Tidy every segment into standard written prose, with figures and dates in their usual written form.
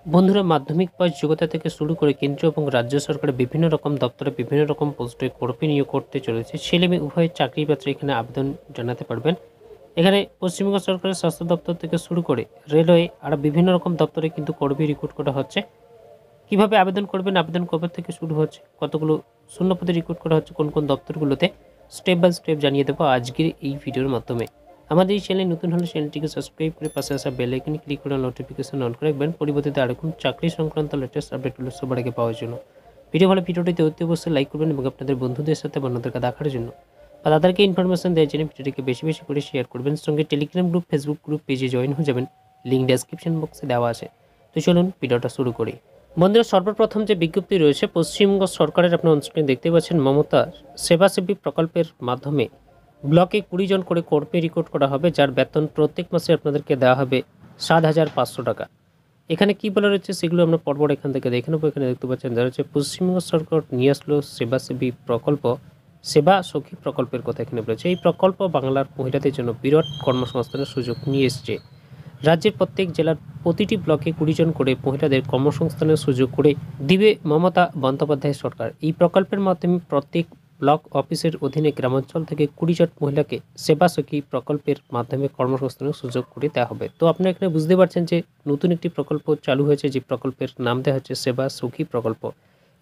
বন্ধুরা, মাধ্যমিক পাস যোগ্যতা থেকে শুরু করে কেন্দ্র এবং রাজ্য সরকারের বিভিন্ন রকম দপ্তরে বিভিন্ন রকম পোস্টে কর্মী নিয়োগ করতে চলেছে। ছেলে মেয়ে উভয় চাকরি পাত্রে এখানে আবেদন জানাতে পারবেন। এখানে পশ্চিমবঙ্গ সরকারের স্বাস্থ্য দপ্তর থেকে শুরু করে রেলওয়ে আর বিভিন্ন রকম দপ্তরে কিন্তু কর্মী রিক্রুট করা হচ্ছে। কিভাবে আবেদন করবেন, আবেদন কবে থেকে শুরু হচ্ছে, কতগুলো শূন্যপদে রিক্রুট করা হচ্ছে, কোন কোন দপ্তরগুলোতে, স্টেপ বাই স্টেপ জানিয়ে দেবো আজকের এই ভিডিওর মাধ্যমে। আমাদের এই চ্যানেল নতুন হলে চ্যানেলটিকে সাবস্ক্রাইব করে পাশে আসা বেল আইকনে ক্লিক করে নোটিফিকেশন অন করে রাখবেন, পরিবর্তিতে আরেকজন চাকরি সংক্রান্ত লেটেস্ট আপডেটগুলো সবার আগে পাওয়ার জন্য। ভিডিও ভালো ভিডিওটিতে অতি অবশ্যই লাইক করবেন এবং আপনাদের বন্ধুদের সাথে অন্যদেরকে দেখার জন্য বা তাদেরকে ইনফরমেশন দেওয়ার জন্য ভিডিওটিকে বেশি বেশি করে শেয়ার করবেন। সঙ্গে টেলিগ্রাম গ্রুপ, ফেসবুক গ্রুপ পেজে জয়েন হয়ে যাবেন, লিঙ্ক ডেসক্রিপশন বক্সে দেওয়া আছে। তো চলুন ভিডিওটা শুরু করি। বন্ধুরা, সর্বপ্রথম যে বিজ্ঞপ্তি রয়েছে পশ্চিমবঙ্গ সরকারের, আপনার অনস্ক্রিনে দেখতে পাচ্ছেন, মমতা সেবাসেবী প্রকল্পের মাধ্যমে ব্লকে 20 জন করে কর্মী রিক্রুট করা হবে, যার বেতন প্রত্যেক মাসে আপনাদেরকে দেওয়া হবে 7,500 টাকা। এখানে কি বলা রয়েছে সেগুলো আমরা পরপর এখান থেকে দেখে নেবো। এখানে দেখতে পাচ্ছেন যারা হচ্ছে পশ্চিমবঙ্গ সরকার নিয়ে আসলো সেবাসেবী প্রকল্প, সেবা সখী প্রকল্পের কথা এখানে বলেছে। এই প্রকল্প বাংলার মহিলাদের জন্য বিরাট কর্মসংস্থানের সুযোগ নিয়ে এসছে। রাজ্যের প্রত্যেক জেলার প্রতিটি ব্লকে 20 জন করে মহিলাদের কর্মসংস্থানের সুযোগ করে দিবে মমতা বন্দ্যোপাধ্যায় সরকার। এই প্রকল্পের মাধ্যমে প্রত্যেক ব্লক অফিসের অধীনে গ্রামাঞ্চল থেকে 20 জন মহিলাকে সেবা সখী প্রকল্পের মাধ্যমে কর্মসংস্থানের সুযোগ করে দেওয়া হবে। তো আপনারা এখানে বুঝতে পারছেন যে নতুন একটি প্রকল্প চালু হয়েছে, যে প্রকল্পের নাম দেওয়া হচ্ছে সেবা সখী প্রকল্প।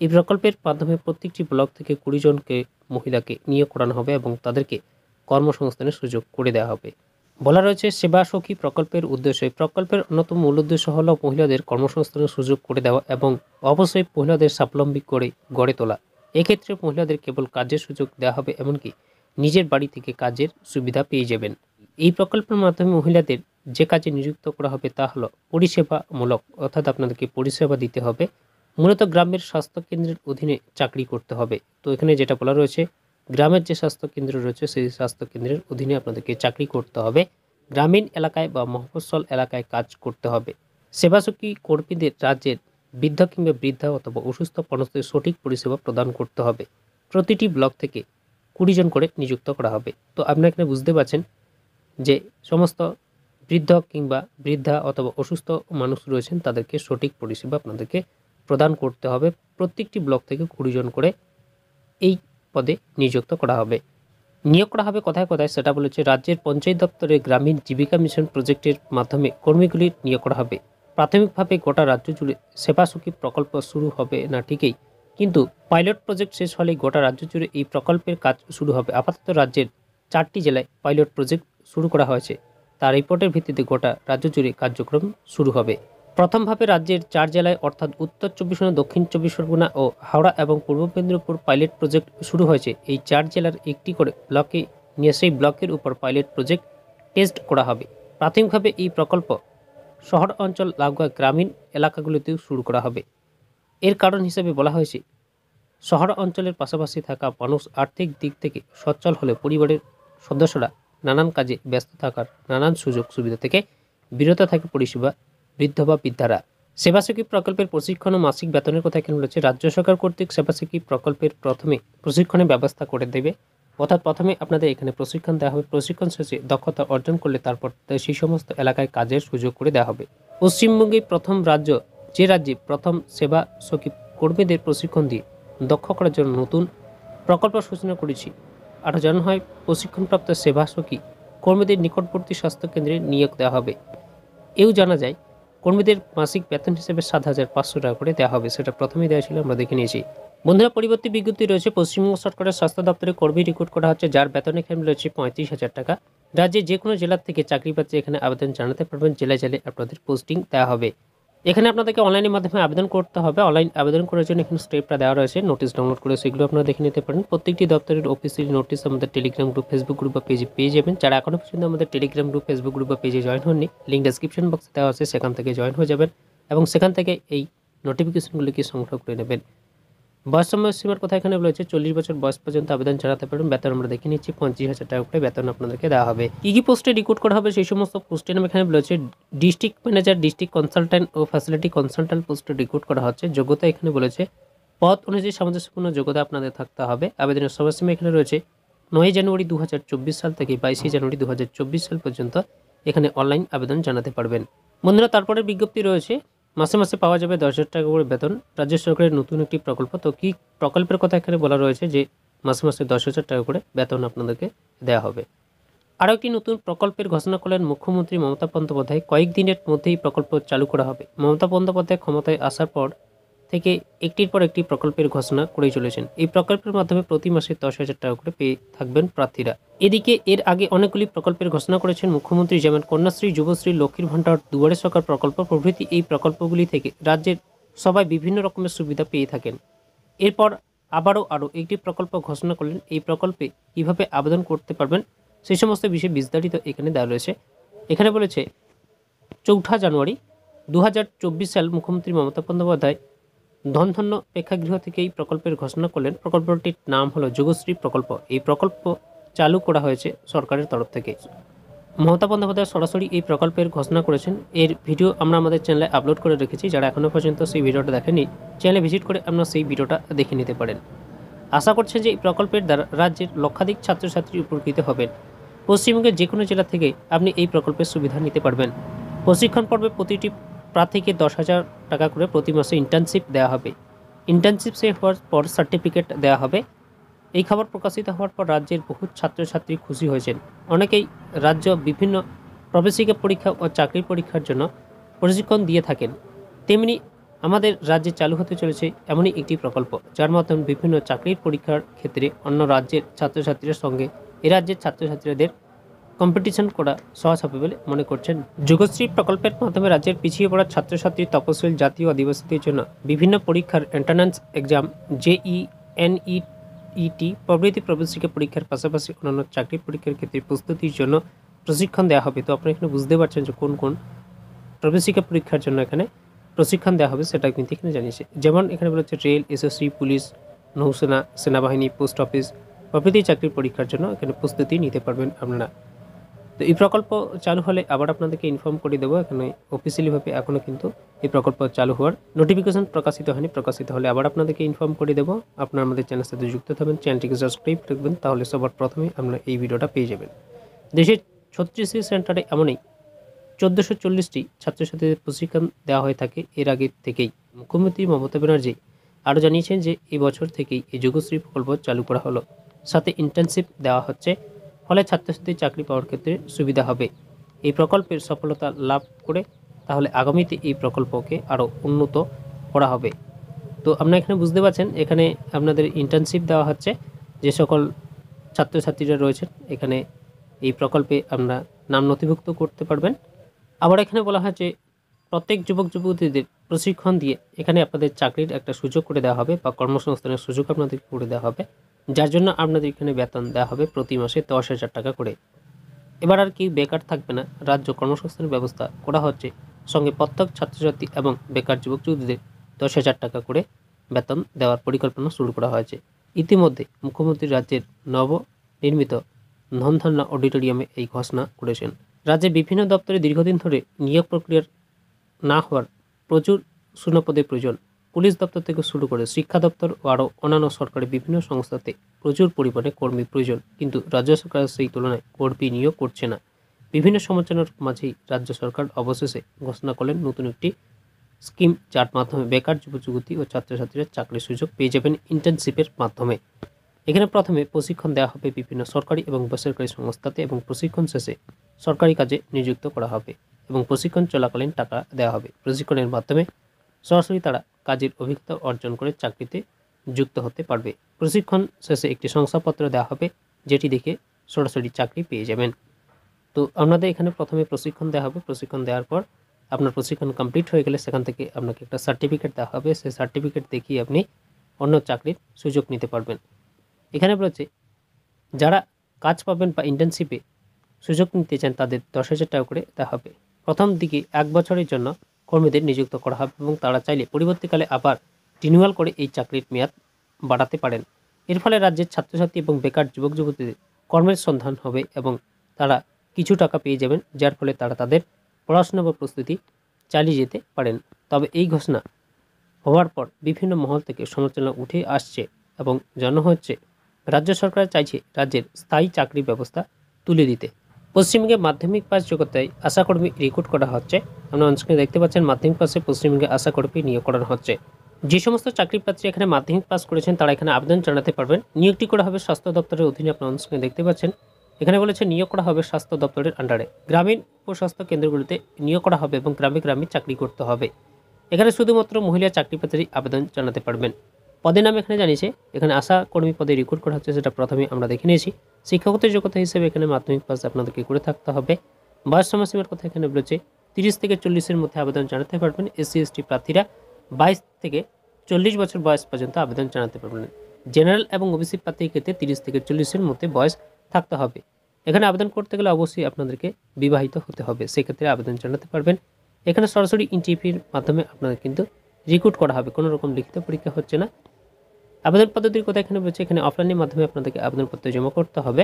এই প্রকল্পের মাধ্যমে প্রত্যেকটি ব্লক থেকে 20 জনকে মহিলাকে নিয়োগ করানো হবে এবং তাদেরকে কর্মসংস্থানের সুযোগ করে দেওয়া হবে। বলা রয়েছে সেবা সখী প্রকল্পের উদ্দেশ্য, এই প্রকল্পের অন্যতম মূল উদ্দেশ্য হল মহিলাদের কর্মসংস্থানের সুযোগ করে দেওয়া এবং অবশ্যই মহিলাদের স্বাবলম্বী করে গড়ে তোলা। এক্ষেত্রে মহিলাদের কেবল কাজের সুযোগ দেওয়া হবে, এমনকি নিজের বাড়ি থেকে কাজের সুবিধা পেয়ে যাবেন। এই প্রকল্পের মাধ্যমে মহিলাদের যে কাজে নিযুক্ত করা হবে তা হলো পরিষেবামূলক, অর্থাৎ আপনাদেরকে পরিষেবা দিতে হবে। মূলত গ্রামের স্বাস্থ্য কেন্দ্রের অধীনে চাকরি করতে হবে। তো এখানে যেটা বলা রয়েছে, গ্রামের যে স্বাস্থ্য কেন্দ্র রয়েছে সেই স্বাস্থ্য কেন্দ্রের অধীনে আপনাদেরকে চাকরি করতে হবে। গ্রামীণ এলাকায় বা মফস্বল এলাকায় কাজ করতে হবে। সেবাসখী কর্মীদের রাজ্যের বৃদ্ধ কিংবা বৃদ্ধা অথবা অসুস্থ মানুষদের সঠিক পরিষেবা প্রদান করতে হবে। প্রতিটি ব্লক থেকে 20 জন করে নিযুক্ত করা হবে। তো আপনারা এখানে বুঝতে পারছেন যে সমস্ত বৃদ্ধ কিংবা বৃদ্ধা অথবা অসুস্থ মানুষ রয়েছেন তাদেরকে সঠিক পরিষেবা আপনাদেরকে প্রদান করতে হবে। প্রত্যেকটি ব্লক থেকে 20 জন করে এই পদে নিযুক্ত করা হবে। নিয়োগ করা হবে কোথায় কোথায় সেটা বলেছে, রাজ্যের পঞ্চায়েত দপ্তরে গ্রামীণ জীবিকা মিশন প্রজেক্টের মাধ্যমে কর্মীগুলি নিয়োগ করা হবে। প্রাথমিকভাবে গোটা রাজ্য জুড়ে সেবা সখী প্রকল্প শুরু হবে না ঠিকই, কিন্তু পাইলট প্রজেক্ট শেষ হলেই গোটা রাজ্য জুড়ে এই প্রকল্পের কাজ শুরু হবে। আপাতত রাজ্যের 4টি জেলায় পাইলট প্রজেক্ট শুরু করা হয়েছে, তার রিপোর্টের ভিত্তিতে গোটা রাজ্য জুড়ে কার্যক্রম শুরু হবে। প্রথমভাবে রাজ্যের 4 জেলায় অর্থাৎ উত্তর 24 পরগনা, দক্ষিণ 24 পরগনা ও হাওড়া এবং পূর্ব মেদিনীপুর পাইলট প্রজেক্ট শুরু হয়েছে। এই 4 জেলার একটি করে ব্লকে নিয়ে সেই ব্লকের উপর পাইলট প্রজেক্ট টেস্ট করা হবে। প্রাথমিকভাবে এই প্রকল্প শহর অঞ্চল লাগোয়া গ্রামীণ এলাকাগুলিতেও শুরু করা হবে। এর কারণ হিসেবে বলা হয়েছে, শহর অঞ্চলের পাশাপাশি থাকা মানুষ আর্থিক দিক থেকে সচ্ছল হলে পরিবারের সদস্যরা নানান কাজে ব্যস্ত থাকার নানান সুযোগ সুবিধা থেকে বিরত থাকে পরিষেবা বৃদ্ধ বা বৃদ্ধারা। সেবাসখী প্রকল্পের প্রশিক্ষণ ও মাসিক বেতনের কথা এখানে বলেছে। রাজ্য সরকার কর্তৃক সেবাসখী প্রকল্পের প্রথমে প্রশিক্ষণের ব্যবস্থা করে দেবে, অর্থাৎ প্রথমে আপনাদের এখানে প্রশিক্ষণ দেওয়া হবে। প্রশিক্ষণ শেষে দক্ষতা অর্জন করলে তারপর সেই সমস্ত এলাকায় কাজের সুযোগ করে দেওয়া হবে। পশ্চিমবঙ্গে প্রথম রাজ্য, যে রাজ্যে প্রথম সেবা সখী কর্মীদের প্রশিক্ষণ দিয়ে দক্ষ করার জন্য নতুন প্রকল্প সূচনা করেছি। আরও জানানো হয়, প্রশিক্ষণপ্রাপ্ত সেবা সখী কর্মীদের নিকটবর্তী স্বাস্থ্যকেন্দ্রে নিয়োগ দেওয়া হবে। এও জানা যায় কর্মীদের মাসিক বেতন হিসেবে 7,500 টাকা করে দেওয়া হবে। সেটা প্রথমেই দেওয়া ছিল, আমরা দেখে নিয়েছি। বন্ধুরা, পরিবর্তী বিজ্ঞপ্তি রয়েছে, পশ্চিমবঙ্গ সরকারের স্বাস্থ্য দপ্তরে কর্মী রিক্রুট করা হচ্ছে, যার বেতন এখানে রয়েছে 35,000 টাকা। রাজ্যের যে কোনো জেলার থেকে চাকরি পাচ্ছে এখানে আবেদন জানাতে পারবেন। জেলায় জেলায় আপনাদের পোস্টিং দেওয়া হবে। এখানে আপনাদেরকে অনলাইনের মাধ্যমে আবেদন করতে হবে। অনলাইন আবেদন করার জন্য এখানে স্টেপটা দেওয়া রয়েছে, নোটিশ ডাউনলোড করে সেগুলো আপনারা দেখে নিতে পারেন। প্রত্যেকটি দপ্তরের অফিসিয়াল নোটিশ আমাদের টেলিগ্রাম গ্রুপ, ফেসবুক গ্রুপ বা পেজে পেয়ে যাবেন। যারা এখনও পর্যন্ত আমাদের টেলিগ্রাম গ্রুপ, ফেসবুক গ্রুপ বা পেজে জয়েন হননি, লিঙ্ক ডেসক্রিপশন বক্সে দেওয়া আছে, সেখান থেকে জয়েন হয়ে যাবেন এবং সেখান থেকে এই নোটিফিকেশনগুলিকে সংগ্রহ করে নেবেন। বয়স সময়সীমার কথা এখানে রয়েছে, 40 বছর বয়স পর্যন্ত আবেদন জানাতে পারেন। বেতন আমরা দেখে নিচ্ছি, 25,000 টাকা করে বেতন আপনাদেরকে দেওয়া হবে। কি পোস্টে রিক্রুট করা হবে সেই সমস্ত পোস্টের নাম এখানে রয়েছে। ডিস্ট্রিক্ট ম্যানেজার, ডিস্ট্রিক্ট কনসালট্যান্ট ও ফ্যাসিলিটি কনসালট্যান্ট পোস্টে রিক্রুট করা হচ্ছে। যোগ্যতা এখানে বলেছে পদ অনুযায়ী সামঞ্জস্যপূর্ণ যোগ্যতা আপনাদের থাকতে হবে। আবেদনের সময়সীমা এখানে রয়েছে 9 জানুয়ারি 2024 সাল থেকে 22 জানুয়ারি 2024 সাল পর্যন্ত এখানে অনলাইন আবেদন জানাতে পারবেন। বন্ধুরা, তারপরে বিজ্ঞপ্তি রয়েছে মাসে মাসে পাওয়া যাবে 10,000 টাকা করে বেতন। রাজ্য সরকারের নতুন একটি প্রকল্প। তো কী প্রকল্পের কথা এখানে বলা রয়েছে যে মাসে মাসে 10,000 টাকা করে বেতন আপনাদেরকে দেওয়া হবে। আরও একটি নতুন প্রকল্পের ঘোষণা করলেন মুখ্যমন্ত্রী মমতা বন্দ্যোপাধ্যায়। কয়েকদিনের মধ্যেই প্রকল্প চালু করা হবে। মমতা বন্দ্যোপাধ্যায় ক্ষমতায় আসার পর থেকে একটির পর একটি প্রকল্পের ঘোষণা করেই চলেছেন। এই প্রকল্পের মাধ্যমে প্রতি মাসে 10,000 টাকা করে পেয়ে থাকবেন প্রার্থীরা। এদিকে এর আগে অনেকগুলি প্রকল্পের ঘোষণা করেছেন মুখ্যমন্ত্রী, যেমন কন্যাশ্রী, যুবশ্রী, লক্ষ্মীর ভাণ্ডার, দুয়ারে সরকার প্রকল্প প্রভৃতি। এই প্রকল্পগুলি থেকে রাজ্যের সবাই বিভিন্ন রকমের সুবিধা পেয়ে থাকেন। এরপর আরও একটি প্রকল্প ঘোষণা করলেন। এই প্রকল্পে কীভাবে আবেদন করতে পারবেন সেই সমস্ত বিষয়ে বিস্তারিত এখানে দেওয়া রয়েছে। এখানে বলেছে 4 জানুয়ারি 2024 সাল মুখ্যমন্ত্রী মমতা বন্দ্যোপাধ্যায় ধনধন্য প্রেক্ষাগৃহ থেকে এই প্রকল্পের ঘোষণা করলেন। প্রকল্পটির নাম হলো যুগশ্রী প্রকল্প। এই প্রকল্প চালু করা হয়েছে সরকারের তরফ থেকে। মমতা বন্দ্যোপাধ্যায় সরাসরি এই প্রকল্পের ঘোষণা করেছেন। এর ভিডিও আমরা আমাদের চ্যানেলে আপলোড করে রেখেছি। যারা এখনও পর্যন্ত সেই ভিডিওটা দেখেনি, চ্যানেলে ভিজিট করে আপনারা সেই ভিডিওটা দেখে নিতে পারেন। আশা করছেন যে এই প্রকল্পের দ্বারা রাজ্যের লক্ষাধিক ছাত্রছাত্রী উপকৃত হবেন। পশ্চিমবঙ্গের যে কোনো জেলা থেকে আপনি এই প্রকল্পের সুবিধা নিতে পারবেন। প্রশিক্ষণ পর্বে প্রতিটি প্রার্থীকে 10,000 টাকা করে প্রতি মাসে ইন্টার্নশিপ দেওয়া হবে। ইন্টার্নশিপ শেষ হওয়ার পর সার্টিফিকেট দেওয়া হবে। এই খবর প্রকাশিত হওয়ার পর রাজ্যের বহু ছাত্রছাত্রী খুশি হয়েছেন। অনেকেই রাজ্য বিভিন্ন প্রবেশিকা পরীক্ষা ও চাকরির পরীক্ষার জন্য প্রশিক্ষণ দিয়ে থাকেন। তেমনি আমাদের রাজ্যে চালু হতে চলেছে এমনই একটি প্রকল্প, যার মাধ্যমে বিভিন্ন চাকরির পরীক্ষার ক্ষেত্রে অন্য রাজ্যের ছাত্রছাত্রীদের সঙ্গে এ রাজ্যের ছাত্রছাত্রীদের কম্পিটিশন করা সহজ হবে বলে মনে করছেন। যুগশ্রী প্রকল্পের মাধ্যমে রাজ্যের পিছিয়ে পড়া ছাত্রছাত্রী, তপশিল জাতি ও আদিবাসীদের জন্য বিভিন্ন পরীক্ষার এন্ট্রান্স এক্সাম, JEE, NEET প্রভৃতি প্রবেশিকা পরীক্ষার পাশাপাশি অন্যান্য চাকরি পরীক্ষার ক্ষেত্রে প্রস্তুতির জন্য প্রশিক্ষণ দেওয়া হবে। তো আপনারা এখানে বুঝতে পারছেন যে কোন কোন প্রবেশিকা পরীক্ষার জন্য এখানে প্রশিক্ষণ দেওয়া হবে, সেটা কিন্তু এখানে জানিয়েছে। যেমন এখানে বলেছে রেল, SSC, পুলিশ, নৌসেনা, সেনাবাহিনী, পোস্ট অফিস প্রভৃতি চাকরির পরীক্ষার জন্য এখানে প্রস্তুতি নিতে পারবেন আপনারা। তো এই প্রকল্প চালু হলে আবার আপনাদেরকে ইনফর্ম করে দেবো। এখানে অফিসিয়ালিভাবে এখনও কিন্তু এই প্রকল্প চালু হওয়ার নোটিফিকেশন প্রকাশিত হয়নি। প্রকাশিত হলে আবার আপনাদেরকে ইনফর্ম করে দেবো। আপনারা আমাদের চ্যানেলের সাথে যুক্ত থাকবেন, চ্যানেলটিকে সাবস্ক্রাইব রাখবেন, তাহলে সবার প্রথমে আপনারা এই ভিডিওটা পেয়ে যাবেন। দেশের 36টি সেন্টারে এমনই 1440টি ছাত্রছাত্রীদের প্রশিক্ষণ দেওয়া হয়ে থাকে এর আগে থেকেই। মুখ্যমন্ত্রী মমতা ব্যানার্জি আরও জানিয়েছেন যে এই বছর থেকেই এই যুগশ্রী প্রকল্প চালু করা হলো, সাথে ইন্টার্নশিপ দেওয়া হচ্ছে, ফলে ছাত্রছাত্রীর চাকরি পাওয়ার ক্ষেত্রে সুবিধা হবে। এই প্রকল্পের সফলতা লাভ করে তাহলে আগামীতে এই প্রকল্পকে আরও উন্নত করা হবে। তো আপনারা এখানে বুঝতে পারছেন, এখানে আপনাদের ইন্টার্নশিপ দেওয়া হচ্ছে। যে সকল ছাত্রছাত্রীরা রয়েছেন এখানে এই প্রকল্পে আপনারা নাম নথিভুক্ত করতে পারবেন। আবার এখানে বলা হয় যে প্রত্যেক যুবক যুবতীদের প্রশিক্ষণ দিয়ে এখানে আপনাদের চাকরির একটা সুযোগ করে দেওয়া হবে বা কর্মসংস্থানের সুযোগ আপনাদের করে দেওয়া হবে, যার জন্য আপনাদের এখানে বেতন দেওয়া হবে প্রতি মাসে 10,000 টাকা করে। এবার আর কেউ বেকার থাকবে না। রাজ্য কর্মসংস্থানের ব্যবস্থা করা হচ্ছে, সঙ্গে প্রত্যেক ছাত্রছাত্রী এবং বেকার যুবক যুবতীদের 10,000 টাকা করে বেতন দেওয়ার পরিকল্পনা শুরু করা হয়েছে। ইতিমধ্যে মুখ্যমন্ত্রী রাজ্যের নবনির্মিত ধনধন্য অডিটোরিয়ামে এই ঘোষণা করেছেন। রাজ্যের বিভিন্ন দপ্তরে দীর্ঘদিন ধরে নিয়োগ প্রক্রিয়ার না হওয়ার প্রচুর শূন্যপদের প্রয়োজন। পুলিশ দপ্তর থেকে শুরু করে শিক্ষা দপ্তর ও আরও অন্যান্য সরকারি বিভিন্ন সংস্থাতে প্রচুর পরিমাণে কর্মী প্রয়োজন, কিন্তু রাজ্য সরকার সেই তুলনায় কর্মী নিয়োগ করছে না। বিভিন্ন সমালোচনার মাঝেই রাজ্য সরকার অবশেষে ঘোষণা করলেন নতুন একটি স্কিম, যার মাধ্যমে বেকার যুবক যুবতী ও ছাত্রছাত্রীরা চাকরির সুযোগ পেয়ে যাবেন ইন্টার্নশিপের মাধ্যমে। এখানে প্রথমে প্রশিক্ষণ দেওয়া হবে বিভিন্ন সরকারি এবং বেসরকারি সংস্থাতে, এবং প্রশিক্ষণ শেষে সরকারি কাজে নিযুক্ত করা হবে এবং প্রশিক্ষণ চলাকালীন টাকা দেওয়া হবে। প্রশিক্ষণের মাধ্যমে সরাসরি তারা কাজের অভিজ্ঞতা অর্জন করে চাকরিতে যুক্ত হতে পারবে। প্রশিক্ষণ শেষে একটি শংসাপত্র দেওয়া হবে, যেটি দেখে সরাসরি চাকরি পেয়ে যাবেন। তো আপনাদের এখানে প্রথমে প্রশিক্ষণ দেওয়া হবে। প্রশিক্ষণ দেওয়ার পর আপনার প্রশিক্ষণ কমপ্লিট হয়ে গেলে সেখান থেকে আপনাকে একটা সার্টিফিকেট দেওয়া হবে। সেই সার্টিফিকেট দেখিয়ে আপনি অন্য চাকরির সুযোগ নিতে পারবেন। এখানে বলেছে যারা কাজ পাবেন বা ইন্টার্নশিপে সুযোগ নিতে চান তাদের 10,000 টাকা করে দেওয়া হবে। প্রথম দিকে 1 বছরের জন্য কর্মীদের নিযুক্ত করা হবে এবং তারা চাইলে পরবর্তীকালে আবার রিনিউয়াল করে এই চাকরির মেয়াদ বাড়াতে পারেন। এর ফলে রাজ্যের ছাত্রছাত্রী এবং বেকার যুবক যুবতীদের কর্মের সন্ধান হবে এবং তারা কিছু টাকা পেয়ে যাবেন, যার ফলে তারা তাদের পড়াশোনা বা প্রস্তুতি চালিয়ে যেতে পারেন। তবে এই ঘোষণা হওয়ার পর বিভিন্ন মহল থেকে সমালোচনা উঠে আসছে এবং জানানো হচ্ছে রাজ্য সরকার চাইছে রাজ্যের স্থায়ী চাকরি ব্যবস্থা তুলে দিতে। পশ্চিমবঙ্গে মাধ্যমিক পাস যোগ্যতায় আশাকর্মী রিক্রুট করা হচ্ছে। আপনারা অনস্ক্রিনে দেখতে পাচ্ছেন মাধ্যমিক পাশে পশ্চিমবঙ্গে আশাকর্মী নিয়োগ করানো হচ্ছে। যে সমস্ত চাকরি প্রার্থী এখানে মাধ্যমিক পাস করেছেন তারা এখানে আবেদন জানাতে পারবেন। নিয়োগটি করা হবে স্বাস্থ্য দপ্তরের অধীনে। আপনারা অনস্ক্রিনে দেখতে পাচ্ছেন এখানে বলেছে নিয়োগ করা হবে স্বাস্থ্য দপ্তরের আন্ডারে। গ্রামীণ উপস্বাস্থ্য কেন্দ্রগুলিতে নিয়োগ করা হবে এবং গ্রামে গ্রামে চাকরি করতে হবে। এখানে শুধুমাত্র মহিলা চাকরি প্রার্থী আবেদন জানাতে পারবেন। পদের নাম এখানে জানিয়েছে, এখানে আশা কর্মী পদে রিক্রুট করা হচ্ছে, সেটা প্রথমে আমরা দেখে নিয়েছি। শিক্ষাগত যোগ্যতা হিসেবে এখানে মাধ্যমিক পাস আপনাদেরকে করে থাকতে হবে। বয়স সময়সীমার কথা এখানে বলেছে 30 থেকে 40-এর মধ্যে আবেদন জানাতে পারবেন। এসসি এসটি প্রার্থীরা 22 থেকে 40 বছর বয়স পর্যন্ত আবেদন জানাতে পারবেন। জেনারেল এবং ওবিসি প্রার্থীর ক্ষেত্রে 30 থেকে 40-এর মধ্যে বয়স থাকতে হবে। এখানে আবেদন করতে গেলে অবশ্যই আপনাদেরকে বিবাহিত হতে হবে, সেক্ষেত্রে আবেদন জানাতে পারবেন। এখানে সরাসরি ইন্টারভিউর মাধ্যমে আপনাদের কিন্তু রিক্রুট করা হবে, কোনো রকম লিখিত পরীক্ষা হচ্ছে না। আবেদন পদ্ধতির কথা এখানে বলছে, এখানে অফলাইনের মাধ্যমে আপনাদেরকে আবেদনপত্র জমা করতে হবে।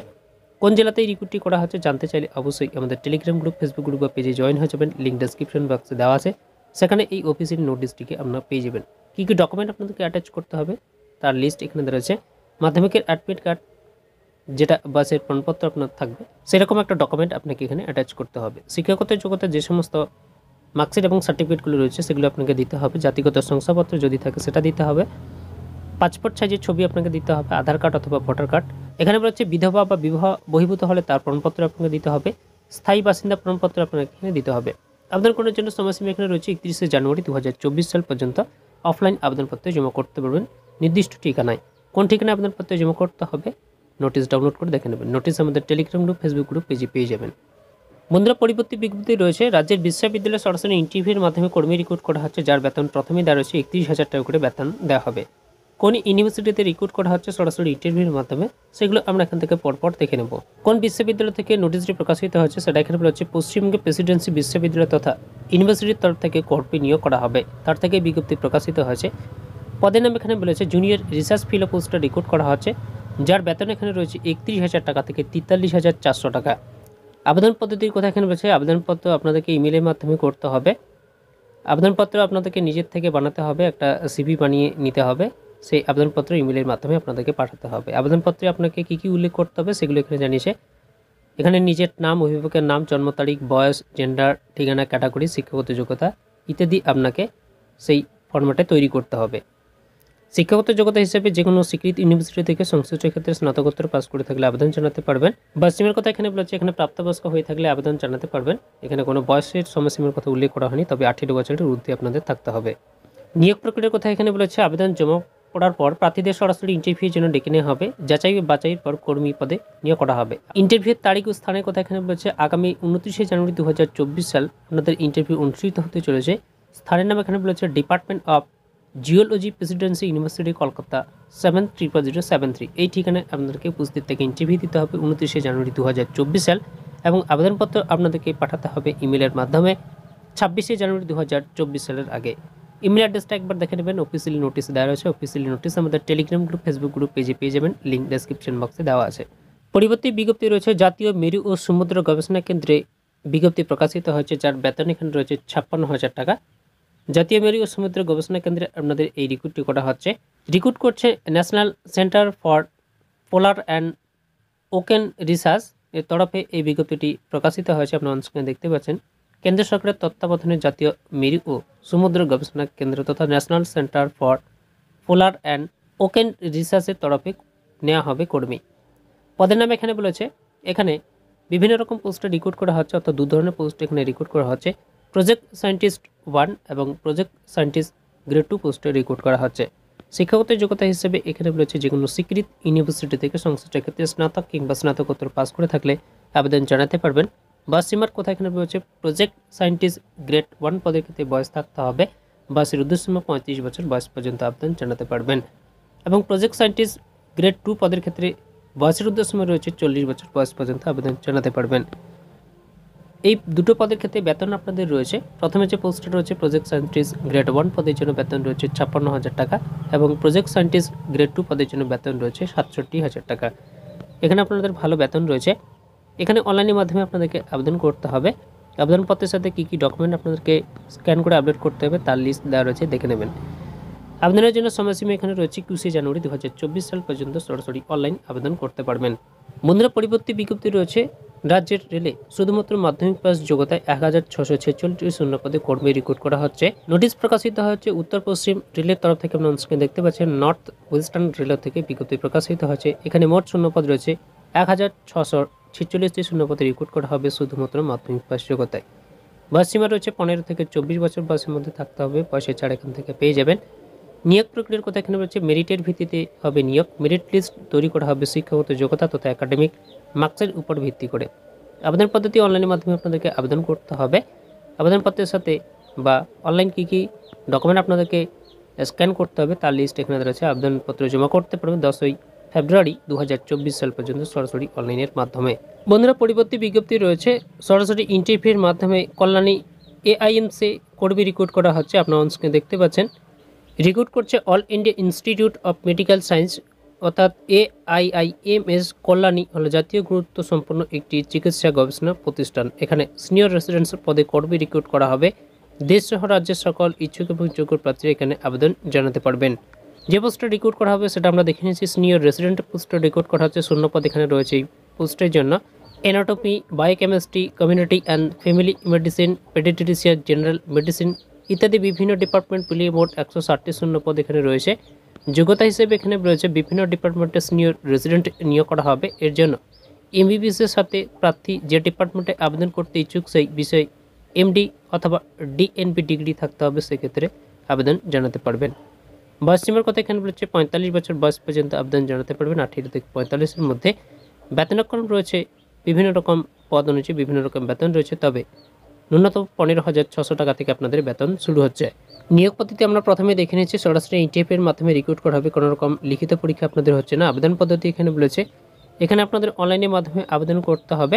কোন জেলাতেই রিক্রুটটি করা হচ্ছে জানতে চাইলে অবশ্যই আমাদের টেলিগ্রাম গ্রুপ, ফেসবুক গ্রুপ বা পেজে জয়েন হয়ে যাবেন। লিঙ্ক ডেসক্রিপশন বক্সে দেওয়া আছে, সেখানে এই অফিসের নোটিশটিকে আপনারা পেয়ে যাবেন। কী কী ডকুমেন্ট আপনাদেরকে অ্যাটাচ করতে হবে তার লিস্ট এখানে দেওয়া আছে। মাধ্যমিকের অ্যাডমিট কার্ড, যেটা বাসের প্রমাণপত্র আপনার থাকবে, সেরকম একটা ডকুমেন্ট আপনাকে এখানে অ্যাটাচ করতে হবে। শিক্ষাগত যোগ্যতা যে সমস্ত মার্কশিট এবং সার্টিফিকেটগুলো রয়েছে সেগুলো আপনাকে দিতে হবে। জাতিগত শংসাপত্র যদি থাকে সেটা দিতে হবে। পাসপোর্ট সাইজের ছবি আপনাকে দিতে হবে, আধার কার্ড অথবা ভোটার কার্ড। এখানে বলছে বিধবা বা বিবাহ বহির্ভূত হলে তার প্রমাণপত্র আপনাকে দিতে হবে। স্থায়ী বাসিন্দা প্রমাণপত্র আপনাকে এখানে দিতে হবে। আবেদন করার জন্য সময়সীমা এখানে রয়েছে 31শে জানুয়ারি 2024 সাল পর্যন্ত অফলাইন আবেদনপত্র জমা করতে পারবেন নির্দিষ্ট ঠিকানায়। কোন ঠিকানায় আবেদনপত্র জমা করতে হবে নোটিশ ডাউনলোড করে দেখে নেবেন। নোটিশ আমাদের টেলিগ্রাম গ্রুপ, ফেসবুক গ্রুপ পেজে পেয়ে যাবেন। বন্ধুরা, পরবর্তী বিজ্ঞপ্তি রয়েছে রাজ্যের বিশ্ববিদ্যালয়ে সরাসরি ইন্টারভিউর মাধ্যমে কর্মী রিক্রুট করা হচ্ছে, যার বেতন প্রথমেই দেওয়া রয়েছে 31,000 টাকা করে বেতন দেওয়া হবে। কোন ইউনিভার্সিটিতে রিক্রুট করা হচ্ছে সরাসরি ইন্টারভিউর মাধ্যমে সেগুলো আমরা এখান থেকে পরপর দেখে নেব। কোন বিশ্ববিদ্যালয় থেকে নোটিশটি প্রকাশিত হচ্ছে সেটা এখানে বলা হচ্ছে পশ্চিমবঙ্গ প্রেসিডেন্সি বিশ্ববিদ্যালয় তথা ইউনিভার্সিটির তরফ থেকে কর্মী নিয়োগ করা হবে, তার থেকে বিজ্ঞপ্তি প্রকাশিত হয়েছে। পদের নাম এখানে বলেছে জুনিয়র রিসার্চ ফেলো পোস্টে রিক্রুট করা হচ্ছে, যার বেতন এখানে রয়েছে 31,000 টাকা থেকে 43,400 টাকা। আবেদন পদ্ধতির কথা এখানে বলেছে আবেদনপত্র আপনাদেরকে ইমেলের মাধ্যমে করতে হবে। আবেদনপত্র আপনাদেরকে নিজের থেকে বানাতে হবে, একটা সিভি বানিয়ে নিতে হবে, সেই আবেদনপত্র ইমেলের মাধ্যমে আপনাদেরকে পাঠাতে হবে। আবেদনপত্রে আপনাকে কী কী উল্লেখ করতে হবে সেগুলো এখানে জানিয়েছে। এখানে নিজের নাম, অভিভাবকের নাম, জন্ম তারিখ, বয়স, জেন্ডার, ঠিকানা, ক্যাটাগরি, শিক্ষাগত যোগ্যতা ইত্যাদি আপনাকে সেই ফরম্যাটে তৈরি করতে হবে। শিক্ষাগত যোগ্যতা হিসেবে যে কোনো স্বীকৃত ইউনিভার্সিটি থেকে সংশ্লিষ্ট ক্ষেত্রে স্নাতকোত্তর পাস করে থাকলে আবেদন জানাতে পারবেন। বয়সীমার কথা এখানে বলেছে এখানে প্রাপ্তবয়স্ক হয়ে থাকলে আবেদন জানাতে পারবেন। এখানে কোনো বয়সের সময়সীমার কথা উল্লেখ করা হয়নি, তবে 18 বছরের ঊর্ধ্বে আপনাদের থাকতে হবে। নিয়োগ প্রক্রিয়ার কথা এখানে বলেছে আবেদন জমা পড়ার পর প্রার্থীদের সরাসরি ইন্টারভিউর জন্য ডেকে নেওয়া হবে। যাচাই ও বাছাইয়ের পর কর্মী পদে নিয়োগ করা হবে। ইন্টারভিউর তারিখ ও স্থানের কথা এখানে বলেছে আগামী 29শে জানুয়ারি 2024 সাল আপনাদের ইন্টারভিউ অনুষ্ঠিত হতে চলেছে। স্থানের নাম এখানে বলেছে department of geology, Presidency university, Kolkata 730073। এই ঠিকানায় আপনাদেরকে উপস্থিত থেকে ইন্টারভিউ দিতে হবে 29শে জানুয়ারি 2024 সাল, এবং আবেদনপত্র আপনাদেরকে পাঠাতে হবে ইমেলের মাধ্যমে 26শে জানুয়ারি 2024 সালের আগে। ইমেল অ্যাড্রেসটা একবার দেখে নেবেন, অফিসিয়ালি নোটিশ দেওয়া রয়েছে। অফিসিয়ালি নোটিশ আমাদের টেলিগ্রাম গ্রুপ, ফেসবুক গ্রুপ পেজে পেয়ে যাবেন, লিঙ্ক ডেসক্রিপশন বক্সে দেওয়া আছে। পরবর্তী বিজ্ঞপ্তি রয়েছে জাতীয় মেরু ও সমুদ্র গবেষণা কেন্দ্রে বিজ্ঞপ্তি প্রকাশিত হয়েছে, যার বেতন এখানে রয়েছে 56,000 টাকা। জাতীয় মেরু ও সমুদ্র গবেষণা কেন্দ্রে আপনাদের এই রিক্রুটটি করা হচ্ছে। রিক্রুট করছে national centre for polar and woken research এর তরফে এই বিজ্ঞপ্তিটি প্রকাশিত হয়েছে। আপনারা অনস্ক্রিনে দেখতে পাচ্ছেন কেন্দ্র সরকারের তত্ত্বাবধানে জাতীয় মেরু ও সমুদ্র গবেষণা কেন্দ্র তথা national centre for polar and woken রিসার্চের তরফে নেওয়া হবে কর্মী। পদের নাম এখানে বলেছে এখানে বিভিন্ন রকম পোস্টে রিক্রুট করা হচ্ছে, অর্থাৎ দু ধরনের পোস্টে এখানে রিক্রুট করা হচ্ছে। প্রজেক্ট সায়েন্টিস্ট 1 এবং প্রজেক্ট সায়েন্টিস্ট গ্রেড 2 পোস্টে রিক্রুট করা হচ্ছে। শিক্ষাগত যোগ্যতা হিসেবে এখানে বলেছে যে কোনো স্বীকৃত ইউনিভার্সিটি থেকে সংশ্লিষ্ট ক্ষেত্রে স্নাতক কিংবা স্নাতকোত্তর পাস করে থাকলে আবেদন জানাতে পারবেন। বয়স সীমার কথা এখানে বলেছে প্রজেক্ট সায়েন্টিস্ট গ্রেড 1 পদের ক্ষেত্রে বয়স থাকতে হবে। বয়সের ঊর্ধ্বসীমা 35 বছর বয়স পর্যন্ত আবেদন জানাতে পারবেন, এবং প্রজেক্ট সায়েন্টিস্ট গ্রেড 2 পদের ক্ষেত্রে বয়সের ঊর্ধ্বসীমা রয়েছে 40 বছর বয়স পর্যন্ত আবেদন জানাতে পারবেন। এই দুটো পদের ক্ষেত্রে বেতন আপনাদের রয়েছে। প্রথমে যে পোস্টটা রয়েছে প্রজেক্ট সায়েন্টিস্ট গ্রেড 1 পদের জন্য বেতন রয়েছে 56,000 টাকা, এবং প্রজেক্ট সায়েন্টিস্ট গ্রেড 2 পদের জন্য বেতন রয়েছে 67,000 টাকা। এখানে আপনাদের ভালো বেতন রয়েছে। এখানে অনলাইনের মাধ্যমে আপনাদেরকে আবেদন করতে হবে। আবেদনপত্রের সাথে কী কী ডকুমেন্ট আপনাদেরকে স্ক্যান করে আপলোড করতে হবে তার লিস্ট দেওয়া রয়েছে, দেখে নেবেন। আবেদনের জন্য সময়সীমা এখানে রয়েছে 21শে জানুয়ারি 2024 সাল পর্যন্ত সরাসরি অনলাইন আবেদন করতে পারবেন। বন্ধুরা, পরবর্তী বিজ্ঞপ্তি রয়েছে রাজ্যের রেলে শুধুমাত্র মাধ্যমিক পাস যোগ্যতায় 1646টি শূন্য পদে কর্মী রিক্রুট করা হচ্ছে। নোটিশ প্রকাশিত হচ্ছে উত্তর পশ্চিম রেলের তরফ থেকে। আপনারা স্ক্রিনে দেখতে পাচ্ছেন নর্থ ওয়েস্টার্ন রেলের থেকে বিজ্ঞপ্তি প্রকাশিত হচ্ছে। এখানে মোট শূন্যপদ রয়েছে 1646টি শূন্যপদে রিক্রুট করা হবে শুধুমাত্র মাধ্যমিক পাস যোগ্যতায়। বয়স সীমা রয়েছে 15 থেকে 24 বছর বয়সের মধ্যে থাকতে হবে। পয়সা ছাড় এখান থেকে পেয়ে যাবেন। নিয়োগ প্রক্রিয়ার কথা এখানে রয়েছে মেরিটের ভিত্তিতে হবে নিয়োগ। মেরিট লিস্ট তৈরি করা হবে শিক্ষাগত যোগ্যতা তথা একাডেমিক মার্কসের উপর ভিত্তি করে। আবেদন পদ্ধতি অনলাইনের মাধ্যমে আপনাদেরকে আবেদন করতে হবে। আবেদনপত্রের সাথে বা অনলাইন কী কী ডকুমেন্ট আপনাদেরকে স্ক্যান করতে হবে তার লিস্ট এখানে রয়েছে। আবেদনপত্র জমা করতে পারবেন 10ই ফেব্রুয়ারি 2024 সাল পর্যন্ত সরাসরি অনলাইনের মাধ্যমে। বন্ধুরা, পরবর্তী বিজ্ঞপ্তি রয়েছে সরাসরি ইন্টারভিউর মাধ্যমে কল্যাণী AIMSে কর্মী রিক্রুট করা হচ্ছে। আপনারা অনস্ক্রিনে দেখতে পাচ্ছেন রিক্রুট করছে all India institute of medical science অর্থাৎ AIIMS কল্যাণী হলো জাতীয় গুরুত্ব সম্পন্ন একটি চিকিৎসা গবেষণা প্রতিষ্ঠান। এখানে সিনিয়র রেসিডেন্স পদে কর্মী রিক্রুট করা হবে। দেশ সহ রাজ্যের সকল ইচ্ছুক এবং যোগ্য প্রার্থীরা এখানে আবেদন জানাতে পারবেন। যে পোস্টে রিক্রুট করা হবে সেটা আমরা দেখে নিয়েছি। সিনিয়র রেসিডেন্ট পোস্টে রিক্রুট করা হচ্ছে। শূন্যপদ এখানে রয়েছে এই পোস্টের জন্য। Anatomy, biochemistry, community and family medicine, paediatrician, general medicine ইত্যাদি বিভিন্ন ডিপার্টমেন্ট মিলিয়ে মোট 160টি শূন্যপদ এখানে রয়েছে। যোগ্যতা হিসেবে এখানে রয়েছে বিভিন্ন ডিপার্টমেন্টের সিনিয়র রেসিডেন্ট নিয়োগ করা হবে। এর জন্য MBBS এর সাথে প্রার্থী যে ডিপার্টমেন্টে আবেদন করতে ইচ্ছুক সেই বিষয়ে MD অথবা DNB ডিগ্রি থাকতে হবে। সেক্ষেত্রে আবেদন জানাতে পারবেন। বয়স সীমার কথা এখানে বলেছে 45 বছর বয়স পর্যন্ত আবেদন জানাতে পারবেন। 18 থেকে 45-এর মধ্যে। বেতনক্রম রয়েছে বিভিন্ন রকম পদ অনুযায়ী বিভিন্ন রকম বেতন রয়েছে, তবে ন্যূনতম 15,600 টাকা থেকে আপনাদের বেতন শুরু হচ্ছে। নিয়োগ পদ্ধতি আমরা প্রথমে দেখে নিচ্ছি। সরাসরি ইন্টারভিউর মাধ্যমে রিক্রুট করা হবে। কোনো রকম লিখিত পরীক্ষা আপনাদের হচ্ছে না। আবেদন পদ্ধতি এখানে বলেছে এখানে আপনাদের অনলাইনের মাধ্যমে আবেদন করতে হবে।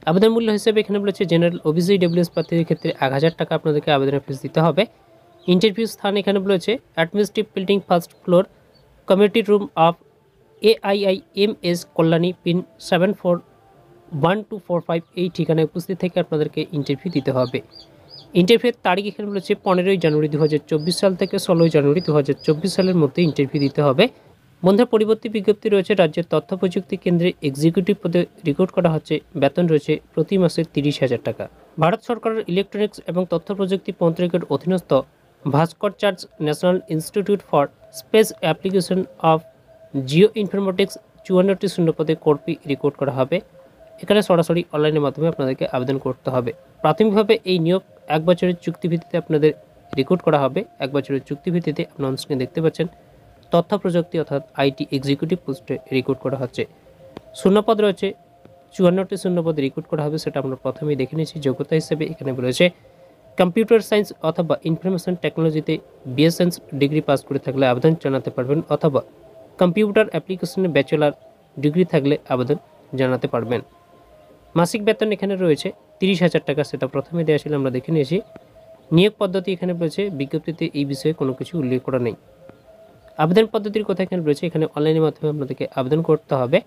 আবেদন মূল্য হিসেবে এখানে বলেছে জেনারেল OBC WS প্রার্থীদের ক্ষেত্রে 1000 টাকা আপনাদেরকে আবেদনের ফিস দিতে হবে। ইন্টারভিউ স্থান এখানে বলেছে administrative building first floor, community room of AIIMS Kalyani, pin 741245। এই ঠিকানায় উপস্থিত থেকে আপনাদেরকে ইন্টারভিউ দিতে হবে। ইন্টারভিউয়ের তারিখ এখানে বলেছে 15ই জানুয়ারি 2024 সাল থেকে 16ই জানুয়ারি 2024 সালের মধ্যে ইন্টারভিউ দিতে হবে। বন্ধুর পরবর্তী বিজ্ঞপ্তি রয়েছে রাজ্যের তথ্য প্রযুক্তি কেন্দ্রে এক্সিকিউটিভ পদে রিক্রুট করা হচ্ছে। বেতন রয়েছে প্রতি মাসে 30,000 টাকা। ভারত সরকারের ইলেকট্রনিক্স এবং তথ্য প্রযুক্তি মন্ত্রকের অধীনস্থ Bhaskaracharya national institute for space application of geo informatics 54টি শূন্যপদে কর্মী রিক্রুট করা হবে। এখানে সরাসরি অনলাইনের মাধ্যমে আপনাদেরকে আবেদন করতে হবে। প্রাথমিকভাবে এই নিয়োগ 1 বছরের চুক্তিভিত্তিতে আপনাদের রিক্রুট করা হবে। 1 বছরের চুক্তিভিত্তিতে আপনারা অনস্ক্রিনে দেখতে পাচ্ছেন তথ্য প্রযুক্তি অর্থাৎ IT এক্সিকিউটিভ পোস্টে রিক্রুট করা হচ্ছে। শূন্যপদ রয়েছে 54টি শূন্যপদে রিক্রুট করা হবে। সেটা আমরা প্রথমেই দেখে নিয়েছি। যোগ্যতা হিসেবে এখানে রয়েছে কম্পিউটার সায়েন্স অথবা ইনফরমেশন টেকনোলজিতে BSc ডিগ্রি পাস করে থাকলে আবেদন জানাতে পারবেন, অথবা কম্পিউটার অ্যাপ্লিকেশনে ব্যাচেলার ডিগ্রি থাকলে আবেদন জানাতে পারবেন। মাসিক বেতন এখানে রয়েছে 30,000 টাকা। সেটা প্রথমে দেওয়া ছিল, আমরা দেখে নিয়েছি। নিয়োগ পদ্ধতি এখানে রয়েছে, বিজ্ঞপ্তিতে এই বিষয়ে কোনো কিছু উল্লেখ করা নেই। আবেদন পদ্ধতির কথা এখানে রয়েছে। এখানে অনলাইনের মাধ্যমে আপনাদেরকে আবেদন করতে হবে।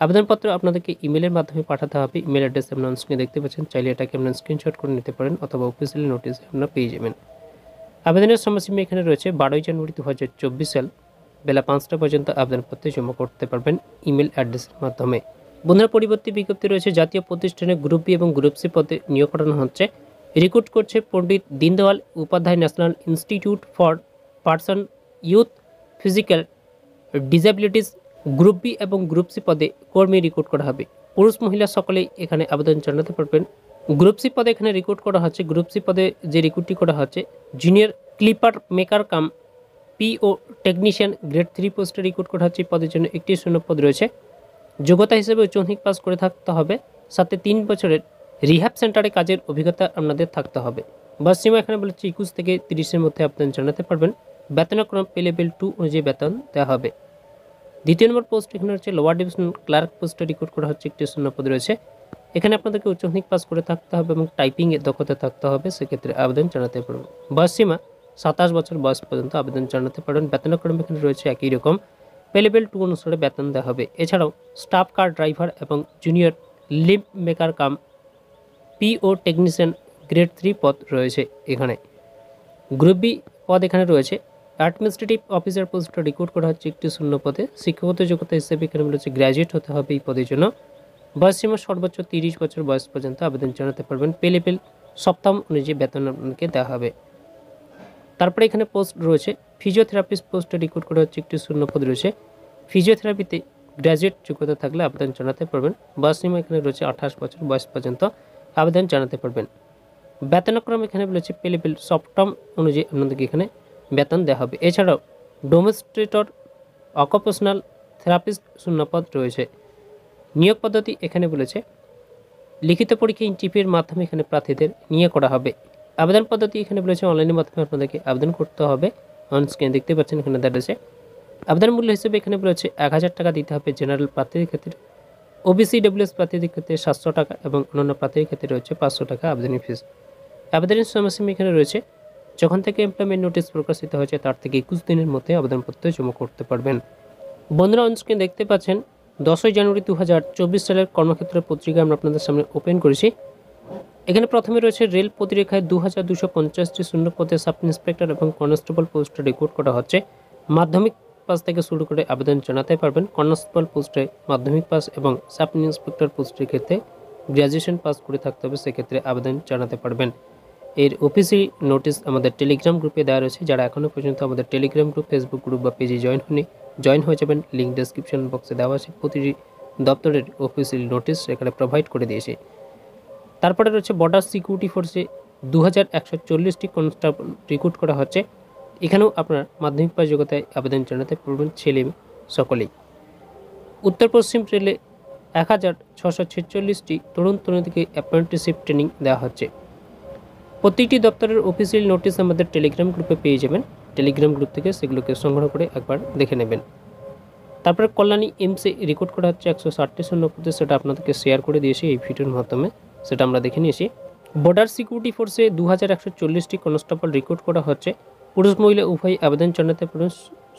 আবেদনপত্র আপনাদেরকে ইমেলের মাধ্যমে পাঠাতে হবে। ইমেল অ্যাড্রেস আপনারা স্ক্রিনে দেখতে পাচ্ছেন। চাইলে এটাকে আপনারা স্ক্রিনশট করে নিতে পারেন, অথবা অফিসিয়ালি নোটিশ আপনারা পেয়ে যাবেন। আবেদনের সময়সীমা এখানে রয়েছে 12ই জানুয়ারি 2024 সাল বেলা 5টা পর্যন্ত আবেদনপত্র জমা করতে পারবেন ইমেল অ্যাড্রেসের মাধ্যমে। বন্ধুরা, পরবর্তী বিজ্ঞপ্তি রয়েছে জাতীয় প্রতিষ্ঠানে গ্রুপ বি এবং গ্রুপ সি পদে নিয়োগ করানো হচ্ছে। রিক্রুট করছে Pandit Deendayal Upadhyay national institute for persons with physical disabilities. Group B এবং গ্রুপ সি পদে কর্মী রিক্রুট করা হবে। পুরুষ মহিলা সকলেই এখানে আবেদন জানাতে পারবেন। গ্রুপ সি পদে এখানে রিক্রুট করা হচ্ছে। গ্রুপ সি পদে যে রিক্রুটটি করা হচ্ছে জুনিয়র ক্লিপার মেকার কাম PO টেকনিশিয়ান গ্রেড 3 পোস্টে রিক্রুট করা হচ্ছে। এই পদের জন্য একটি শূন্যপদ রয়েছে। যোগ্যতা হিসেবে উচ্চ মাধ্যমিক পাস করে থাকতে হবে, সাথে 3 বছরের রিহ্যাব সেন্টারে কাজের অভিজ্ঞতা আপনাদের থাকতে হবে। বয়স সীমা এখানে বলেছে 21 থেকে 30-এর মধ্যে আবেদন জানাতে পারবেন। বেতনক্রম পে লেভেল 2 অনুযায়ী বেতন দেওয়া হবে। দ্বিতীয় নম্বর পোস্ট এখানে হচ্ছে লোয়ার ডিভিশন ক্লার্ক পোস্টে রিক্রুট করা হচ্ছে। একটি শূন্যপদ রয়েছে। এখানে আপনাদেরকে উচ্চ মাধ্যমিক পাস করে থাকতে হবে এবং টাইপিংয়ে দক্ষতা থাকতে হবে। সেক্ষেত্রে আবেদন জানাতে পারবেন। বয়স সীমা 27 বছর বয়স পর্যন্ত আবেদন জানাতে পারবেন। বেতনক্রম এখানে রয়েছে একই রকম, পে লেভেল 2 অনুসারে বেতন দেওয়া হবে। এছাড়াও স্টাফ কার ড্রাইভার এবং জুনিয়র লিম্প মেকার কাম PO টেকনিশিয়ান গ্রেড 3 পদ রয়েছে। এখানে গ্রুপ বি পদ এখানে রয়েছে। অ্যাডমিনিস্ট্রেটিভ অফিসার পোস্টে রিক্রুট করা হচ্ছে একটি শূন্য পদে। শিক্ষাগত যোগ্যতা হিসেবে এখানে রয়েছে গ্র্যাজুয়েট হতে হবে এই পদের জন্য। বয়সসীমা সর্বোচ্চ 30 বছর বয়স পর্যন্ত আবেদন জানাতে পারবেন। পে লেভেল সপ্তাহ অনুযায়ী বেতন আপনাকে দেওয়া হবে। তারপরে এখানে পোস্ট রয়েছে ফিজিওথেরাপিস্ট পোস্টে রিক্রুট করা হচ্ছে, একটি শূন্যপদ রয়েছে। ফিজিওথেরাপিতে গ্র্যাজুয়েট যোগ্যতা থাকলে আবেদন জানাতে পারবেন। বয়সসীমা এখানে রয়েছে 28 বছর বয়স পর্যন্ত আবেদন জানাতে পারবেন। বেতনক্রম এখানে বলেছে পে লেভেল সপ্তাহ অনুযায়ী আপনাদেরকে এখানে বেতন দেওয়া হবে। এছাড়াও ডেমনস্ট্রেটর অকুপেশনাল থেরাপিস্ট শূন্যপদ রয়েছে। নিয়োগ পদ্ধতি এখানে বলেছে লিখিত পরীক্ষা ইন্টারভিউয়ের মাধ্যমে এখানে প্রার্থীদের নিয়োগ করা হবে। আবেদন পদ্ধতি এখানে বলেছে অনলাইনের মাধ্যমে আপনাদেরকে আবেদন করতে হবে। অন স্ক্রিনে দেখতে পাচ্ছেন এখানে দেখাচ্ছে। আবেদন মূল্য হিসেবে এখানে বলেছে 1000 টাকা দিতে হবে জেনারেল প্রার্থীদের ক্ষেত্রে, ওবিসি ডব্লিউএস প্রার্থীদের ক্ষেত্রে 700 টাকা এবং অন্যান্য প্রার্থীদের ক্ষেত্রে রয়েছে 500 টাকা আবেদনের ফিস। আবেদনের সময়সীমা এখানে রয়েছে যখন থেকে এমপ্লয়মেন্ট নোটিশ প্রকাশিত হয়েছে তার থেকে 21 দিনের মধ্যে আবেদনপত্র জমা করতে পারবেন। বন্ধুরা অন স্ক্রিনে দেখতে পাচ্ছেন 10ই জানুয়ারি 2024 সালের কর্মক্ষেত্র পত্রিকা আমরা আপনাদের সামনে ওপেন করেছি। এখানে প্রথমে রয়েছে রেল প্রতিরক্ষায় 2250টি শূন্য পদে সাব ইন্সপেক্টর এবং কনস্টেবল পোস্টে রিক্রুট করা হচ্ছে। মাধ্যমিক পাস থেকে শুরু করে আবেদন জানাতে পারবেন। কনস্টেবল পোস্টে মাধ্যমিক পাস এবং সাব ইন্সপেক্টর পোস্টের ক্ষেত্রে গ্র্যাজুয়েশন পাস করে থাকতে হবে, সেক্ষেত্রে আবেদন জানাতে পারবেন। এর অফিসিয়াল নোটিশ আমাদের টেলিগ্রাম গ্রুপে দেওয়া রয়েছে। যারা এখনও পর্যন্ত আমাদের টেলিগ্রাম গ্রুপ, ফেসবুক গ্রুপ বা পেজে জয়েন হয়ে যাবেন। লিঙ্ক ডেসক্রিপশন বক্সে দেওয়া আছে। প্রতিটি দপ্তরের অফিসিয়াল নোটিশ এখানে প্রোভাইড করে দিয়েছে। তারপরে রয়েছে বর্ডার সিকিউরিটি ফোর্সে 2140টি কনস্টেবল রিক্রুট করা হচ্ছে। এখানেও আপনার মাধ্যমিক পাস যোগ্যতায় আবেদন জানাতে পারবেন ছেলে সকলেই। উত্তর পশ্চিম রেলে 1646টি তরুণ তরুণীকে অ্যাপ্রেন্টিসশিপ ট্রেনিং দেওয়া হচ্ছে। প্রত্যেকটি দপ্তরের অফিসিয়াল নোটিশ আমাদের টেলিগ্রাম গ্রুপে পেয়ে যাবেন। টেলিগ্রাম গ্রুপ থেকে সেগুলোকে সংগ্রহ করে একবার দেখে নেবেন। তারপরে কল্যাণী এমসে রিক্রুট করা হচ্ছে 160টি শূন্যপদে, সেটা আপনাদেরকে শেয়ার করে দিয়েছি এই ভিডিওর মাধ্যমে, সেটা আমরা দেখে নিয়েছি। বর্ডার সিকিউরিটি ফোর্সে 2140টি কনস্টেবল রিক্রুট করা হচ্ছে। পুরুষ মহিলা উভয় আবেদন জানাতে পারেন।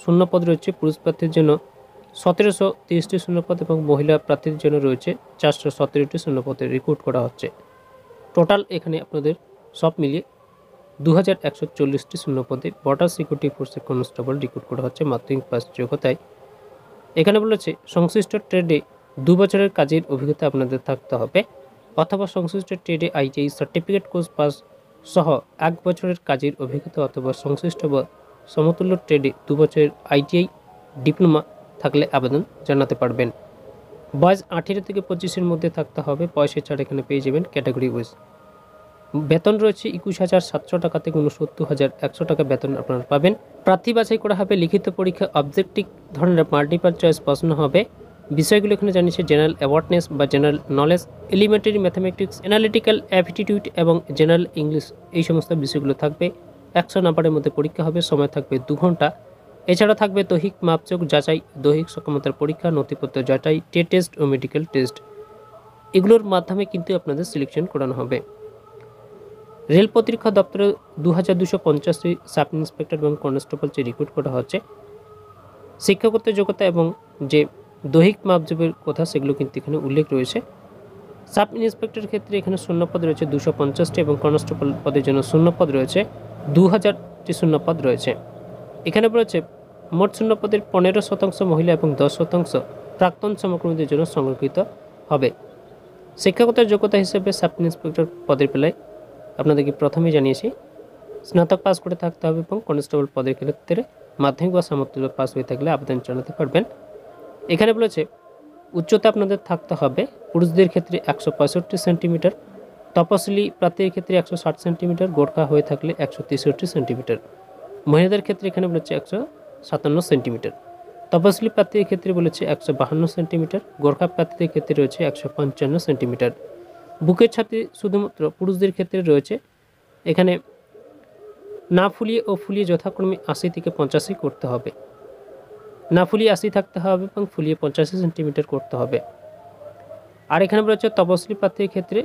শূন্যপদ রয়েছে পুরুষ প্রার্থীর জন্য 1730টি শূন্যপদ এবং মহিলা প্রার্থীর জন্য রয়েছে 417টি শূন্যপদে রিক্রুট করা হচ্ছে। টোটাল এখানে আপনাদের সব মিলিয়ে 2140টি শূন্যপদে বর্ডার সিকিউরিটি ফোর্সের কনস্টেবল রিক্রুট করা হচ্ছে মাধ্যমিক পাস যোগ্যতায়। এখানে বলেছে সংশ্লিষ্ট ট্রেডে 2 বছরের কাজের অভিজ্ঞতা আপনাদের থাকতে হবে, অথবা সংশ্লিষ্ট ট্রেডে আইটিআই সার্টিফিকেট কোর্স পাস সহ 1 বছরের কাজের অভিজ্ঞতা, অথবা সংশ্লিষ্ট বা সমতুল্য ট্রেডে 2 বছরের আইটিআই ডিপ্লোমা থাকলে আবেদন জানাতে পারবেন। বয়স 18 থেকে 25-এর মধ্যে থাকতে হবে। পয়সা ছাড় এখানে পেয়ে যাবেন ক্যাটাগরি ওয়াইজ। বেতন রয়েছে 21,700 টাকা থেকে 69,100 টাকা বেতন আপনারা পাবেন। প্রার্থী বাছাই করা হবে লিখিত পরীক্ষা, অবজেক্টিভ ধরনের মাল্টিপল চয়েস প্রশ্ন হবে। বিষয়গুলো এখানে জানিয়েছে জেনারেল অ্যাওয়ারনেস বা general knowledge, elementary mathematics, analytical aptitude এবং জেনারেল ইংলিশ, এই সমস্ত বিষয়গুলো থাকবে। 100 নাম্বারের মধ্যে পরীক্ষা হবে, সময় থাকবে 2 ঘন্টা। এছাড়া থাকবে দৈহিক মাপযোগ যাচাই, দৈহিক সক্ষমতার পরীক্ষা, নথিপত্র যাচাই, টেস্ট ও মেডিকেল টেস্ট, এগুলোর মাধ্যমে কিন্তু আপনাদের সিলেকশন করানো হবে। রেল প্রতিরক্ষা দপ্তরে 2250টি সাব ইন্সপেক্টর এবং কনস্টেবল যে রিক্রুট করা হচ্ছে। শিক্ষাগত যোগ্যতা এবং যে দৈহিক মাপযোগের কথা সেগুলো কিন্তু এখানে উল্লেখ রয়েছে। সাব ইন্সপেক্টরের ক্ষেত্রে এখানে শূন্যপদ রয়েছে 250টি এবং কনস্টেবল পদের জন্য শূন্যপদ রয়েছে 2000টি শূন্যপদ রয়েছে। এখানে রয়েছে মোট শূন্যপদের 15% মহিলা এবং 10% প্রাক্তন সমকর্মীদের জন্য সংরক্ষিত হবে। শিক্ষাগত যোগ্যতা হিসেবে সাব ইন্সপেক্টর পদের বেলায় আপনাদেরকে প্রথমেই জানিয়েছি স্নাতক পাস করে থাকতে হবে এবং কনস্টেবল পদের ক্ষেত্রে মাধ্যমিক বা সমতুল্য পাস হয়ে থাকলে আবেদন জানাতে পারবেন। এখানে বলেছে উচ্চতা আপনাদের থাকতে হবে পুরুষদের ক্ষেত্রে 165 সেন্টিমিটার, তপশিলি প্রার্থীর ক্ষেত্রে 160 সেন্টিমিটার, গোর্খা হয়ে থাকলে 163 সেন্টিমিটার। মহিলাদের ক্ষেত্রে এখানে বলেছে 157 সেন্টিমিটার। তপশিলি প্রার্থীর ক্ষেত্রে বলেছে 152 সেন্টিমিটার, গোর্খা প্রার্থীদের ক্ষেত্রে রয়েছে 155 সেন্টিমিটার। বুকের ছাতি শুধুমাত্র পুরুষদের ক্ষেত্রে রয়েছে এখানে না ফুলিয়ে ও ফুলিয়ে যথাক্রমে 80 থেকে 85 করতে হবে। না ফুলিয়ে 80 থাকতে হবে এবং ফুলিয়ে 85 সেন্টিমিটার করতে হবে। আর এখানে রয়েছে তপশিলি প্রার্থীর ক্ষেত্রে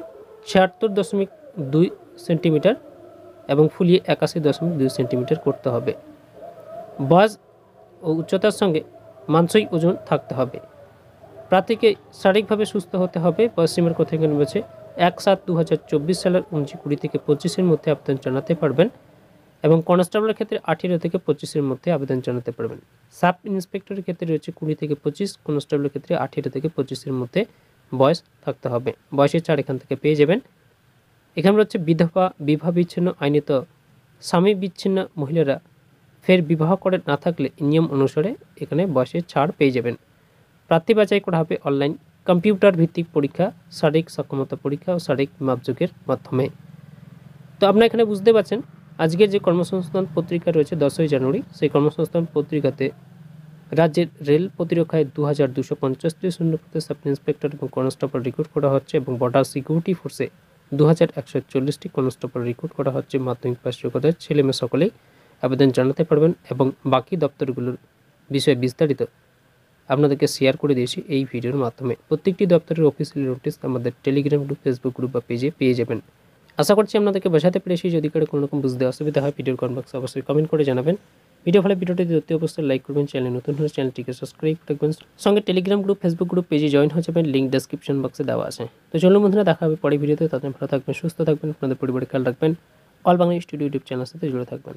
76.2 সেন্টিমিটার এবং ফুলিয়ে 81.2 সেন্টিমিটার করতে হবে। বয়স ও উচ্চতার সঙ্গে মানসিক ওজন থাকতে হবে। প্রার্থীকে শারীরিকভাবে সুস্থ হতে হবে। বয়সসীমার কথা এখানে রয়েছে 1/7/2024 সালের 19-20 থেকে 25-এর মধ্যে আবেদন জানাতে পারবেন এবং কনস্টেবলের ক্ষেত্রে 18 থেকে 25-এর মধ্যে আবেদন জানাতে পারবেন। সাব ইন্সপেক্টরের ক্ষেত্রে রয়েছে 20 থেকে 25, কনস্টেবলের ক্ষেত্রে 18 থেকে 25-এর মধ্যে বয়স থাকতে হবে। বয়সের ছাড় এখান থেকে পেয়ে যাবেন। এখানে রয়েছে বিধবা, বিবাহ বিচ্ছিন্ন, আইনত স্বামী বিচ্ছিন্ন মহিলারা ফের বিবাহ করে না থাকলে নিয়ম অনুসারে এখানে বয়সের ছাড় পেয়ে যাবেন। প্রার্থী বাছাই করা হবে অনলাইন কম্পিউটার ভিত্তিক পরীক্ষা, শারীরিক সক্ষমতা পরীক্ষা ও শারীরিক মাপযোগের মাধ্যমে। তো আপনারা এখানে বুঝতে পারছেন আজকের যে কর্মসংস্থান পত্রিকা রয়েছে 10ই জানুয়ারি, সেই কর্মসংস্থান পত্রিকাতে রাজ্যের রেল প্রতিরক্ষায় 2250টি শূন্যপদে সাব ইন্সপেক্টর এবং কনস্টেবল রিক্রুট করা হচ্ছে এবং বর্ডার সিকিউরিটি ফোর্সে 2140টি কনস্টেবল রিক্রুট করা হচ্ছে। মাধ্যমিক পাস যোগ্যতার ছেলেমেয়ে সকলেই আবেদন জানাতে পারবেন এবং বাকি দপ্তরগুলোর বিষয়ে বিস্তারিত আপনাদেরকে শেয়ার করে দিয়েছি এই ভিডিওর মাধ্যমে। প্রত্যেকটি দপ্তরের অফিসিয়াল নোটিশ আমাদের টেলিগ্রাম গ্রুপ, ফেসবুক গ্রুপ বা পেজে পেয়ে যাবেন। আশা করছি আপনাদেরকে বোঝাতে পেরেছি। যদি কোনো রকম বুঝতে অসুবিধা হয় ভিডিওর কমেন্ট বক্সে অবশ্যই কমেন্ট করে জানাবেন। ভিডিও ভালো ভিডিওটি অতি অবশ্যই লাইক করবেন, চ্যানেল নতুন হলে চ্যানেলটিকে সাবস্ক্রাইব রাখবেন, সঙ্গে টেলিগ্রাম গ্রুপ, ফেসবুক গ্রুপ পেজে জয়েন হয়ে যাবেন, লিঙ্ক ডেসক্রিপশন বক্সে দেওয়া আছে। তো চলুন বন্ধুরা, দেখা হবে পরের ভিডিওতে। তাদের ভালো থাকবেন, সুস্থ থাকবেন, আপনাদের পরিবারের খেয়াল রাখবেন। অল বাংলা স্টুডিও ইউটিউব চ্যানেলের সাথে জুড়ে থাকবেন।